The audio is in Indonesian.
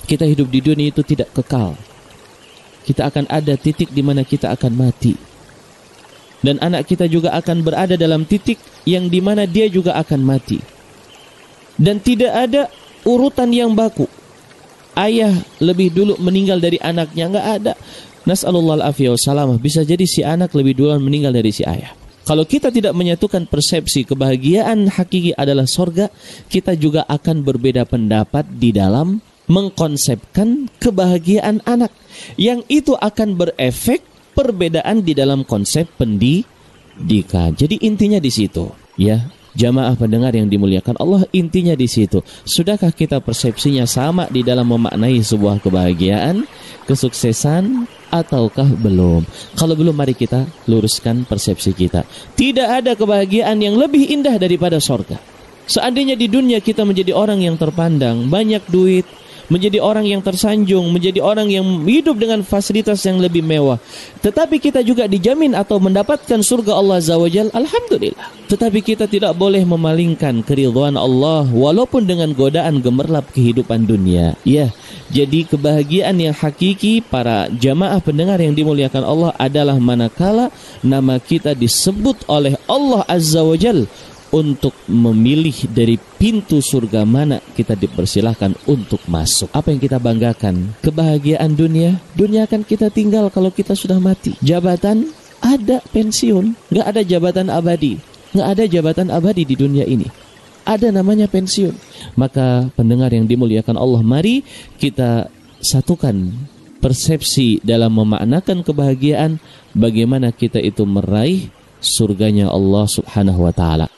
Kita hidup di dunia itu tidak kekal. Kita akan ada titik di mana kita akan mati. Dan anak kita juga akan berada dalam titik yang di mana dia juga akan mati. Dan tidak ada urutan yang baku. Ayah lebih dulu meninggal dari anaknya, enggak ada. Nas'alullah al-afiyah wassalamah. Bisa jadi si anak lebih dulu meninggal dari si ayah. Kalau kita tidak menyatukan persepsi kebahagiaan hakiki adalah sorga, kita juga akan berbeda pendapat di dalam mengkonsepkan kebahagiaan anak. Yang itu akan berefek perbedaan di dalam konsep pendidikan. Jadi intinya di situ, ya. Jamaah pendengar yang dimuliakan Allah, intinya di situ. Sudahkah kita persepsinya sama di dalam memaknai sebuah kebahagiaan, kesuksesan, ataukah belum? Kalau belum, mari kita luruskan persepsi kita. Tidak ada kebahagiaan yang lebih indah daripada sorga. Seandainya di dunia kita menjadi orang yang terpandang, banyak duit, menjadi orang yang tersanjung, menjadi orang yang hidup dengan fasilitas yang lebih mewah, tetapi kita juga dijamin atau mendapatkan surga Allah Azza wa Jalla, alhamdulillah. Tetapi kita tidak boleh memalingkan keridhaan Allah walaupun dengan godaan gemerlap kehidupan dunia. Ya, jadi kebahagiaan yang hakiki para jamaah pendengar yang dimuliakan Allah adalah manakala nama kita disebut oleh Allah Azza wa Jalla untuk memilih dari pintu surga mana kita dipersilahkan untuk masuk. Apa yang kita banggakan? Kebahagiaan dunia. Dunia akan kita tinggal kalau kita sudah mati. Jabatan ada, pensiun. Nggak ada jabatan abadi. Nggak ada jabatan abadi di dunia ini. Ada namanya pensiun. Maka pendengar yang dimuliakan Allah, mari kita satukan persepsi dalam memaknakan kebahagiaan, bagaimana kita itu meraih surganya Allah Subhanahu wa ta'ala.